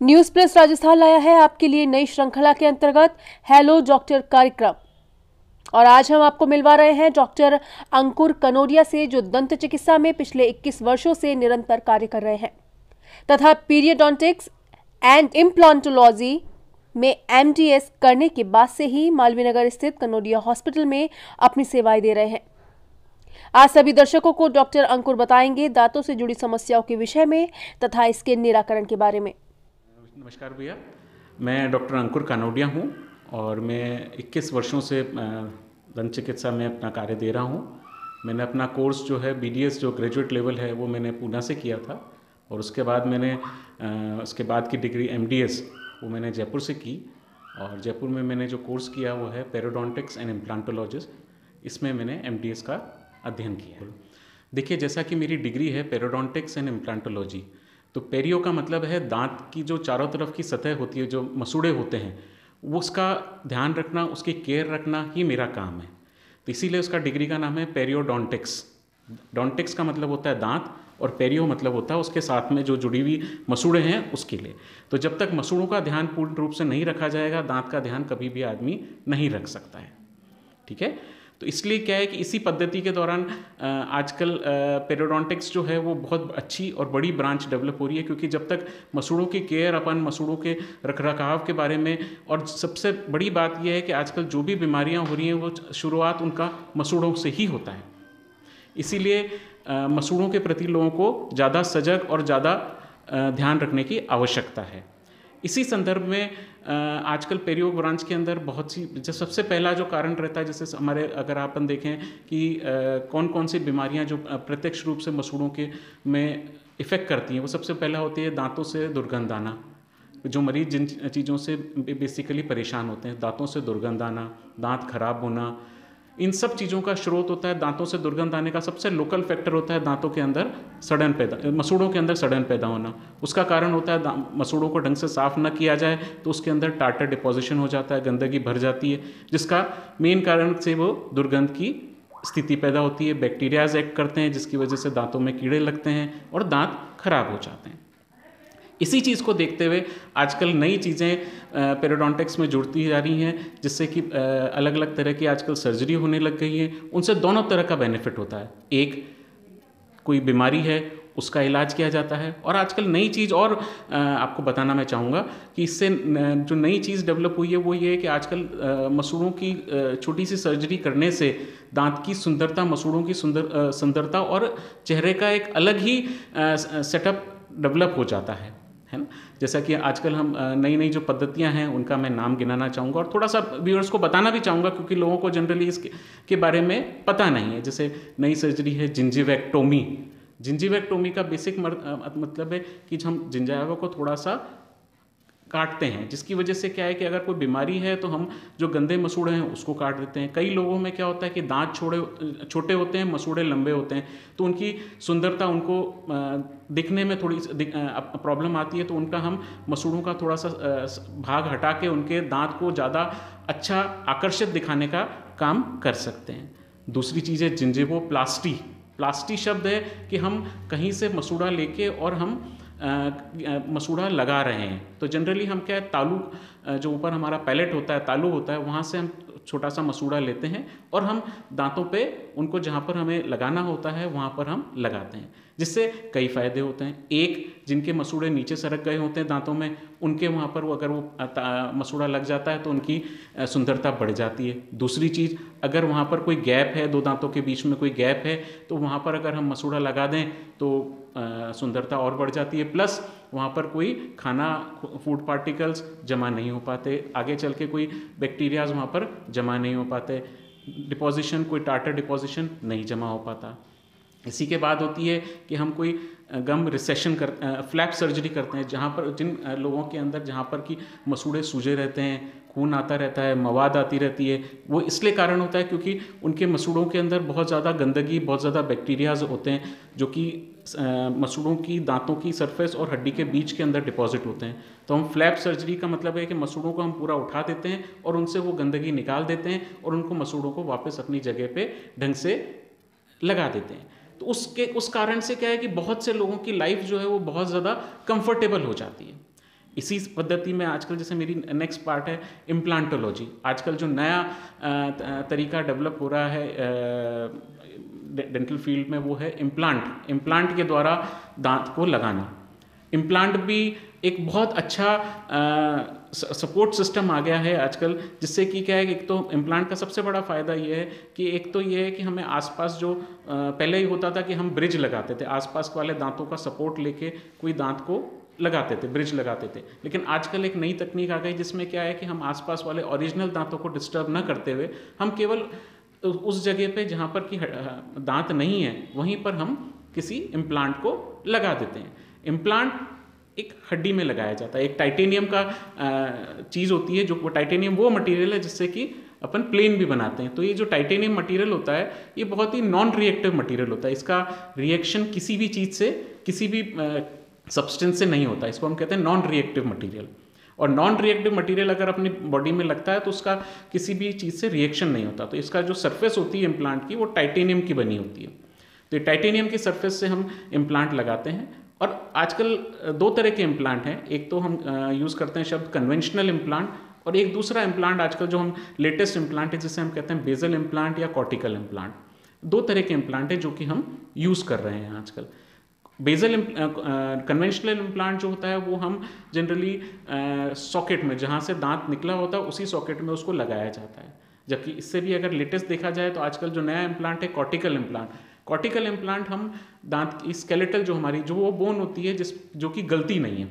News plus Rajasthan लाया है आपके लिए नई श्रृंखला के अंतर्गत हेलो डॉक्टर कार्यक्रम। और आज हम आपको मिलवा रहे हैं डॉक्टर अंकुर कनोडिया से, जो दंत चिकित्सा में पिछले 21 वर्षों से निरंतर कार्य कर रहे हैं तथा पीरियोडोंटिक्स एंड इम्प्लांटोलॉजी में एमडीएस करने के बाद से ही मालवीय नगर स्थित कनोडिया हॉस्पिटल में अपनी सेवाएं दे रहे हैं। आज सभी दर्शकों को डॉक्टर अंकुर बताएंगे दांतों से जुड़ी समस्याओं के विषय में तथा इसके निराकरण के बारे में। नमस्कार भैया, मैं डॉक्टर अंकुर कानोडिया हूँ और मैं 21 वर्षों से दंत चिकित्सा में अपना कार्य दे रहा हूँ। मैंने अपना कोर्स जो है बीडीएस जो ग्रेजुएट लेवल है वो मैंने पूना से किया था और उसके बाद मैंने उसके बाद की डिग्री एमडीएस वो मैंने जयपुर से की। और जयपुर में मैंने जो कोर्स किया वो है पेरियोडोंटिक्स एंड इम्प्लांटोलॉजिस्ट, इसमें मैंने एमडीएस का अध्ययन किया है। देखिए, जैसा कि मेरी डिग्री है पेरियोडोंटिक्स एंड इम्प्लांटोलॉजी, तो पेरियो का मतलब है दांत की जो चारों तरफ की सतह होती है, जो मसूड़े होते हैं, वो उसका ध्यान रखना, उसकी केयर रखना ही मेरा काम है। तो इसीलिए उसका डिग्री का नाम है पेरियोडोंटिक्स। डोंटिक्स का मतलब होता है दांत और पेरियो मतलब होता है उसके साथ में जो जुड़ी हुई मसूड़े हैं उसके लिए। तो जब तक मसूड़ों का ध्यान पूर्ण रूप से नहीं रखा जाएगा, दांत का ध्यान कभी भी आदमी नहीं रख सकता है। ठीक है, तो इसलिए क्या है कि इसी पद्धति के दौरान आजकल पेरियोडोंटिक्स जो है वो बहुत अच्छी और बड़ी ब्रांच डेवलप हो रही है, क्योंकि जब तक मसूड़ों की केयर, अपन मसूड़ों के रखरखाव के बारे में, और सबसे बड़ी बात यह है कि आजकल जो भी बीमारियां हो रही हैं वो शुरुआत उनका मसूड़ों से ही होता है। इसीलिए मसूड़ों के प्रति लोगों को ज़्यादा सजग और ज़्यादा ध्यान रखने की आवश्यकता है। इसी संदर्भ में आजकल पेरियो ब्रांच के अंदर बहुत सी, जो सबसे पहला जो कारण रहता है, जैसे हमारे अगर अपन देखें कि कौन कौन सी बीमारियां जो प्रत्यक्ष रूप से मसूड़ों के में इफ़ेक्ट करती हैं, वो सबसे पहला होती है दांतों से दुर्गंध आना। जो मरीज जिन चीज़ों से बेसिकली परेशान होते हैं, दांतों से दुर्गंध आना, दांत खराब होना, इन सब चीज़ों का स्रोत होता है। दांतों से दुर्गंध आने का सबसे लोकल फैक्टर होता है दांतों के अंदर सड़न पैदा, मसूड़ों के अंदर सड़न पैदा होना। उसका कारण होता है मसूड़ों को ढंग से साफ़ न किया जाए तो उसके अंदर टार्टर डिपोजिशन हो जाता है, गंदगी भर जाती है, जिसका मेन कारण से वो दुर्गंध की स्थिति पैदा होती है। बैक्टीरियाज एक्ट करते हैं जिसकी वजह से दांतों में कीड़े लगते हैं और दांत खराब हो जाते हैं। इसी चीज़ को देखते हुए आजकल नई चीज़ें पेरियोडोंटिक्स में जुड़ती जा रही हैं, जिससे कि अलग अलग तरह की आजकल सर्जरी होने लग गई है। उनसे दोनों तरह का बेनिफिट होता है। एक, कोई बीमारी है उसका इलाज किया जाता है, और आजकल नई चीज़ और आपको बताना मैं चाहूँगा कि इससे जो नई चीज़ डेवलप हुई है वो ये है कि आजकल मसूड़ों की छोटी सी सर्जरी करने से दांत की सुंदरता, मसूड़ों की सुंदरता और चेहरे का एक अलग ही सेटअप डेवलप हो जाता है ना। जैसा कि आजकल हम नई नई जो पद्धतियां हैं उनका मैं नाम गिनाना चाहूँगा और थोड़ा सा व्यूअर्स को बताना भी चाहूँगा, क्योंकि लोगों को जनरली इसके बारे में पता नहीं है। जैसे नई सर्जरी है जिंजीवेक्टोमी। जिंजीवेक्टोमी का बेसिक मतलब है कि हम जिंजावा को थोड़ा सा काटते हैं, जिसकी वजह से क्या है कि अगर कोई बीमारी है तो हम जो गंदे मसूड़े हैं उसको काट देते हैं। कई लोगों में क्या होता है कि दांत छोटे होते हैं, मसूड़े लंबे होते हैं, तो उनकी सुंदरता, उनको दिखने में थोड़ी प्रॉब्लम आती है, तो उनका हम मसूड़ों का थोड़ा सा भाग हटा के उनके दांत को ज़्यादा अच्छा आकर्षित दिखाने का काम कर सकते हैं। दूसरी चीज़ है जिंजिवोप्लास्टी। प्लास्टी शब्द है कि हम कहीं से मसूड़ा लेके और हम मसूड़ा लगा रहे हैं। तो जनरली हम क्या है, तालू जो ऊपर हमारा पैलेट होता है, तालू होता है, वहाँ से हम छोटा सा मसूड़ा लेते हैं और हम दांतों पे उनको जहाँ पर हमें लगाना होता है वहाँ पर हम लगाते हैं, जिससे कई फ़ायदे होते हैं। एक, जिनके मसूड़े नीचे सरक गए होते हैं दांतों में, उनके वहाँ पर अगर वो मसूड़ा लग जाता है तो उनकी सुंदरता बढ़ जाती है। दूसरी चीज़, अगर वहाँ पर कोई गैप है, दो दांतों के बीच में कोई गैप है, तो वहाँ पर अगर हम मसूड़ा लगा दें तो सुंदरता और बढ़ जाती है। प्लस वहाँ पर कोई खाना, फूड पार्टिकल्स जमा नहीं हो पाते, आगे चल के कोई बैक्टीरियाज वहाँ पर जमा नहीं हो पाते, डिपोजिशन, कोई टार्टर डिपोजिशन नहीं जमा हो पाता। इसी के बाद होती है कि हम कोई गम रिसेशन फ्लैप सर्जरी करते हैं, जहाँ पर जिन लोगों के अंदर जहाँ पर कि मसूड़े सूजे रहते हैं, खून आता रहता है, मवाद आती रहती है, वो इसलिए कारण होता है क्योंकि उनके मसूड़ों के अंदर बहुत ज़्यादा गंदगी, बहुत ज़्यादा बैक्टीरियाज होते हैं जो कि मसूड़ों की, दांतों की सरफेस और हड्डी के बीच के अंदर डिपॉजिट होते हैं। तो हम फ्लैप सर्जरी का मतलब है कि मसूड़ों को हम पूरा उठा देते हैं और उनसे वो गंदगी निकाल देते हैं और उनको मसूड़ों को वापस अपनी जगह पे ढंग से लगा देते हैं। तो उस कारण से क्या है कि बहुत से लोगों की लाइफ जो है वो बहुत ज़्यादा कंफर्टेबल हो जाती है। इसी पद्धति में आजकल जैसे मेरी नेक्स्ट पार्ट है इम्प्लांटोलॉजी। आजकल जो नया तरीका डेवलप हो रहा है डेंटल फील्ड में वो है इम्प्लांट के द्वारा दांत को लगाना। इम्प्लांट भी एक बहुत अच्छा सपोर्ट सिस्टम आ गया है आजकल, जिससे कि क्या है, एक तो इम्प्लांट का सबसे बड़ा फ़ायदा ये है कि एक तो ये है कि हमें आसपास जो पहले ही होता था कि हम ब्रिज लगाते थे, आसपास वाले दांतों का सपोर्ट लेके कोई दांत को लगाते थे, ब्रिज लगाते थे। लेकिन आजकल एक नई तकनीक आ गई जिसमें क्या है कि हम आसपास वाले ओरिजिनल दांतों को डिस्टर्ब न करते हुए हम केवल उस जगह पे जहाँ पर कि दांत नहीं है वहीं पर हम किसी इम्प्लांट को लगा देते हैं। इम्प्लांट एक हड्डी में लगाया जाता है, एक टाइटेनियम का चीज़ होती है, जो वो टाइटेनियम वो मटेरियल है जिससे कि अपन प्लेन भी बनाते हैं। तो ये जो टाइटेनियम मटेरियल होता है ये बहुत ही नॉन रिएक्टिव मटेरियल होता है, इसका रिएक्शन किसी भी चीज़ से, किसी भी सब्सटेंस से नहीं होता, इसको हम कहते हैं नॉन रिएक्टिव मटेरियल। और नॉन रिएक्टिव मटेरियल अगर अपनी बॉडी में लगता है तो उसका किसी भी चीज़ से रिएक्शन नहीं होता। तो इसका जो सरफेस होती है इम्प्लांट की वो टाइटेनियम की बनी होती है। तो टाइटेनियम की सरफेस से हम इम्प्लांट लगाते हैं। और आजकल दो तरह के इम्प्लांट हैं, एक तो हम यूज़ करते हैं शब्द कन्वेंशनल इम्प्लांट, और एक दूसरा इम्प्लांट आजकल जो हम लेटेस्ट इम्प्लांट है जिसे हम कहते हैं बेजल इम्प्लांट या कॉर्टिकल इम्प्लांट। दो तरह के इम्प्लांट है जो कि हम यूज़ कर रहे हैं आजकल। बेजल कन्वेंशनल इम्प्लांट जो होता है वो हम जनरली सॉकेट में, जहाँ से दांत निकला होता है उसी सॉकेट में उसको लगाया जाता है। जबकि इससे भी अगर लेटेस्ट देखा जाए तो आजकल जो नया इम्प्लांट है कॉर्टिकल इम्प्लांट। कॉर्टिकल इम्प्लांट हम दांत की स्केलेटल जो हमारी जो वो बोन होती है जो कि गलती नहीं है,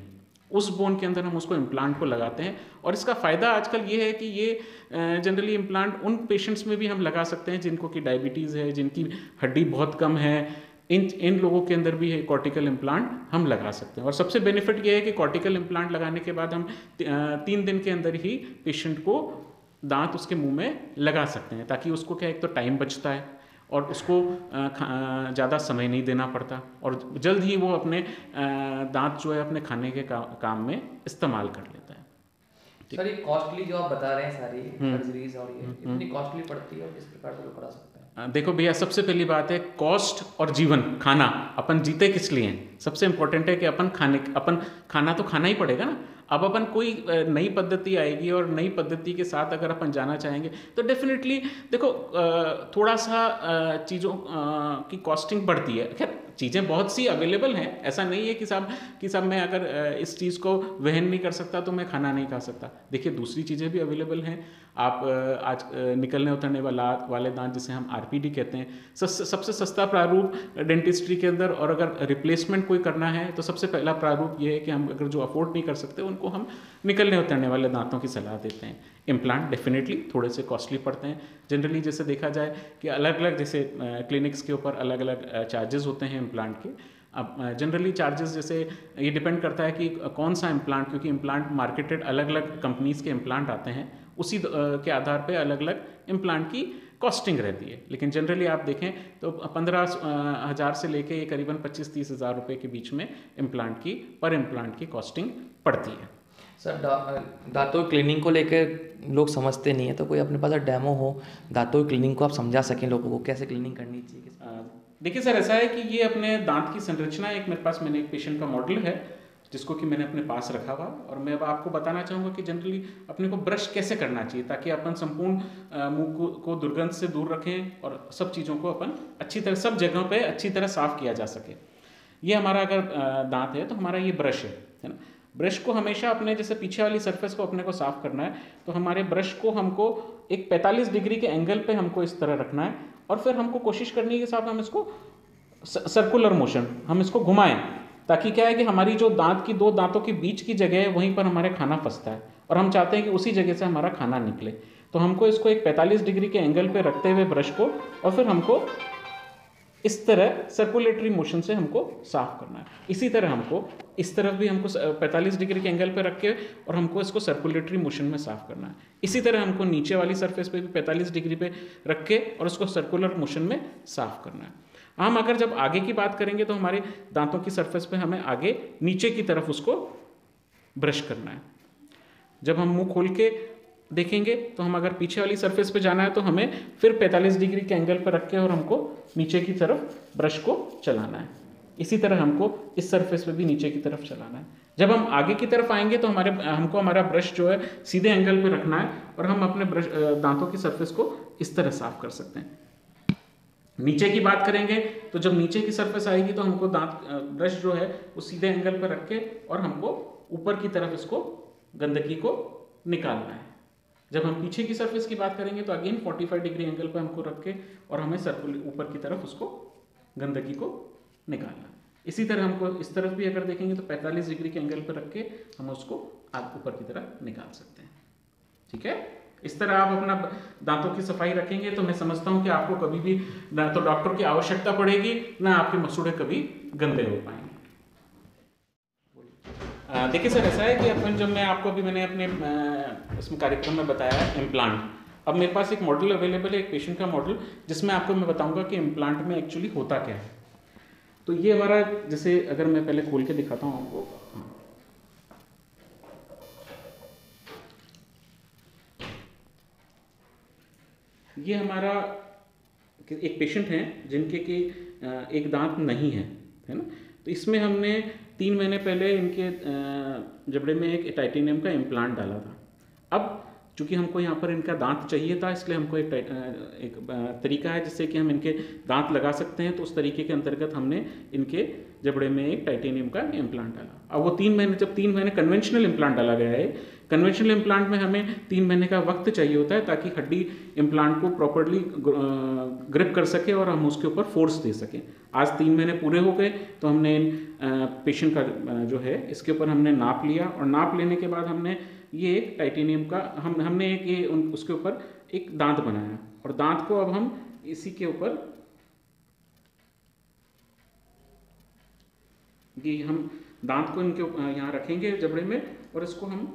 उस बोन के अंदर हम उसको इम्प्लांट को लगाते हैं। और इसका फ़ायदा आजकल ये है कि ये जनरली इम्प्लांट उन पेशेंट्स में भी हम लगा सकते हैं जिनको कि डायबिटीज़ है, जिनकी हड्डी बहुत कम है, इन लोगों के अंदर भी कॉर्टिकल इम्प्लांट हम लगा सकते हैं। और सबसे बेनिफिट ये है कि कॉर्टिकल इम्प्लांट लगाने के बाद हम 3 दिन के अंदर ही पेशेंट को दांत उसके मुंह में लगा सकते हैं, ताकि उसको क्या, एक तो टाइम बचता है और उसको ज़्यादा समय नहीं देना पड़ता, और जल्द ही वो अपने दांत जो है अपने खाने के काम में इस्तेमाल कर लेता है। सर ये कॉस्टली जो आप बता रहे हैं सारी सर्जरीज और ये इतनी कॉस्टली पड़ती है और किस प्रकार से लोग करा सकते हैं? देखो भैया, सबसे पहली बात है कॉस्ट और जीवन, खाना। अपन जीते किस लिए हैं? सबसे इंपॉर्टेंट है कि अपन खाना तो खाना ही पड़ेगा ना। अब अपन कोई नई पद्धति आएगी और नई पद्धति के साथ अगर अपन जाना चाहेंगे तो डेफिनेटली देखो थोड़ा सा चीज़ों की कॉस्टिंग बढ़ती है। खैर चीज़ें बहुत सी अवेलेबल हैं, ऐसा नहीं है कि सब मैं अगर इस चीज़ को वहन नहीं कर सकता तो मैं खाना नहीं खा सकता। देखिए दूसरी चीज़ें भी अवेलेबल हैं। आप आज निकलने उतरने वाले दांत जिसे हम आरपीडी कहते हैं, सबसे सस्ता प्रारूप डेंटिस्ट्री के अंदर। और अगर रिप्लेसमेंट कोई करना है तो सबसे पहला प्रारूप ये है कि हम अगर जो अफोर्ड नहीं कर सकते उनको हम निकलने उतरने वाले दांतों की सलाह देते हैं। इम्प्लांट डेफिनेटली थोड़े से कॉस्टली पड़ते हैं। जनरली जैसे देखा जाए कि अलग अलग जैसे क्लिनिक्स के ऊपर अलग अलग चार्जेस होते हैं इम्प्लांट के। अब जनरली चार्जेस जैसे ये डिपेंड करता है कि कौन सा इम्प्लांट, क्योंकि इम्प्लांट मार्केटेड अलग अलग कंपनीज़ के इम्प्लांट आते हैं, उसी के आधार पे अलग अलग इम्प्लांट की कॉस्टिंग रहती है। लेकिन जनरली आप देखें तो 15,000 से लेके ये करीबन 25-30 हज़ार रुपये के बीच में पर इम्प्लांट की कॉस्टिंग पड़ती है। सर दांतों की क्लीनिंग को लेकर लोग समझते नहीं है, तो कोई अपने पास डेमो हो दांतों की क्लीनिंग को, आप समझा सकें लोगों को कैसे क्लीनिंग करनी चाहिए? देखिए सर, ऐसा है कि ये अपने दांत की संरचना एक मैंने एक पेशेंट का मॉडल है जिसको कि मैंने अपने पास रखा हुआ, और मैं अब आपको बताना चाहूँगा कि जनरली अपने को ब्रश कैसे करना चाहिए ताकि अपन संपूर्ण मुंह को दुर्गंध से दूर रखें और सब चीज़ों को अपन अच्छी तरह सब जगहों पे अच्छी तरह साफ़ किया जा सके। ये हमारा अगर दांत है तो हमारा ये ब्रश है ना। ब्रश को हमेशा अपने जैसे पीछे वाली सरफेस को अपने को साफ़ करना है, तो हमारे ब्रश को हमको एक 45 डिग्री के एंगल पे हमको इस तरह रखना है, और फिर हमको कोशिश करनी है कि साहब हम इसको सर्कुलर मोशन हम इसको घुमाएं, ताकि क्या है कि हमारी जो दांत की 2 दांतों के बीच की जगह है वहीं पर हमारे खाना फंसता है, और हम चाहते हैं कि उसी जगह से हमारा खाना निकले। तो हमको इसको एक 45 डिग्री के एंगल पे रखते हुए ब्रश को, और फिर हमको इस तरह सर्कुलेटरी मोशन से हमको साफ करना है। इसी तरह हमको इस तरफ भी हमको 45 डिग्री के एंगल पे रख के और हमको इसको सर्कुलेटरी मोशन में साफ करना है। इसी तरह हमको नीचे वाली सरफेस पे भी 45 डिग्री पे रख के और उसको सर्कुलर मोशन में साफ करना है। हम अगर जब आगे की बात करेंगे तो हमारे दांतों की सरफेस पे हमें आगे नीचे की तरफ उसको ब्रश करना है। जब हम मुंह खोल के देखेंगे तो हम अगर पीछे वाली सरफेस पे जाना है तो हमें फिर 45 डिग्री के एंगल पर रख के और हमको नीचे की तरफ ब्रश को चलाना है। इसी तरह हमको इस सरफेस पे भी नीचे की तरफ चलाना है। जब हम आगे की तरफ आएंगे तो हमको हमारा ब्रश जो है सीधे एंगल पे रखना है और हम अपने ब्रश दांतों की सरफेस को इस तरह साफ कर सकते हैं। नीचे की बात करेंगे तो जब नीचे की सरफेस आएगी तो हमको ब्रश जो है वो सीधे एंगल पर रख के और हमको ऊपर की तरफ इसको गंदगी को निकालना है। जब हम पीछे की सरफेस की बात करेंगे तो अगेन 45 डिग्री एंगल पर हमको रख के और हमें ऊपर की तरफ उसको गंदगी को निकालना। इसी तरह हमको इस तरफ भी अगर देखेंगे तो 45 डिग्री के एंगल पर रख के हम उसको ऊपर की तरफ निकाल सकते हैं। ठीक है, इस तरह आप अपना दांतों की सफाई रखेंगे तो मैं समझता हूं कि आपको कभी भी ना तो डॉक्टर की आवश्यकता पड़ेगी, ना आपके मसूड़े कभी गंदे हो पाएंगे। देखिए सर, ऐसा है कि अपन जब मैंने अपने इसमें कार्यक्रम में बताया इम्प्लांट। अब मेरे पास एक मॉडल अवेलेबल है, एक पेशेंट का मॉडल, जिसमें आपको मैं बताऊंगा कि इम्प्लांट में एक्चुअली होता क्या है। तो ये हमारा, जैसे अगर मैं पहले खोल के दिखाता हूँ आपको, ये हमारा एक पेशेंट हैं जिनके कि एक दांत नहीं है ना। तो इसमें हमने 3 महीने पहले इनके जबड़े में एक टाइटेनियम का इम्प्लांट डाला था। अब चूँकि हमको यहाँ पर इनका दांत चाहिए था, इसलिए हमको एक तरीका है जिससे कि हम इनके दांत लगा सकते हैं। तो उस तरीके के अंतर्गत हमने इनके जबड़े में एक टाइटेनियम का इम्प्लांट डाला। अब वो 3 महीने कन्वेंशनल इम्प्लांट डाला गया है। कन्वेंशनल इम्प्लांट में हमें 3 महीने का वक्त चाहिए होता है ताकि हड्डी इम्प्लांट को प्रॉपर्ली ग्रिप कर सके और हम उसके ऊपर फोर्स दे सकें। आज 3 महीने पूरे हो गए तो हमने पेशेंट का जो है इसके ऊपर हमने नाप लिया, और नाप लेने के बाद हमने ये एक टाइटेनियम का हमने उसके ऊपर एक दांत बनाया, और दांत को अब हम इसी के ऊपर ये हम दांत को इनके यहाँ रखेंगे जबड़े में, और इसको हम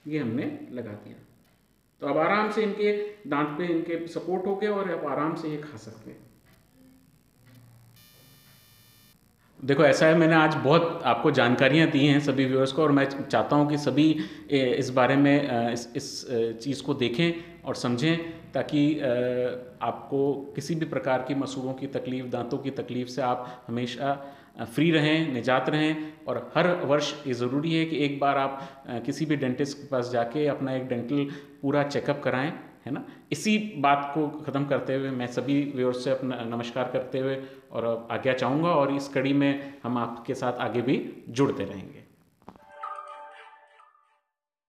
ये हमने लगा दिया। तो अब आराम से इनके दांत पे इनके सपोर्ट हो गया और अब आराम से ये खा सकते हैं। देखो ऐसा है, मैंने आज बहुत आपको जानकारियाँ दी हैं सभी व्यूअर्स को, और मैं चाहता हूँ कि सभी इस बारे में इस चीज़ को देखें और समझें, ताकि आपको किसी भी प्रकार की मसूड़ों की तकलीफ़, दांतों की तकलीफ़ से आप हमेशा फ्री रहें, निजात रहें। और हर वर्ष ये ज़रूरी है कि एक बार आप किसी भी डेंटिस्ट के पास जाके अपना एक डेंटल पूरा चेकअप कराएं, है ना। इसी बात को ख़त्म करते हुए मैं सभी व्यूअर्स से अपना नमस्कार करते हुए और आज्ञा चाहूँगा, और इस कड़ी में हम आपके साथ आगे भी जुड़ते रहेंगे।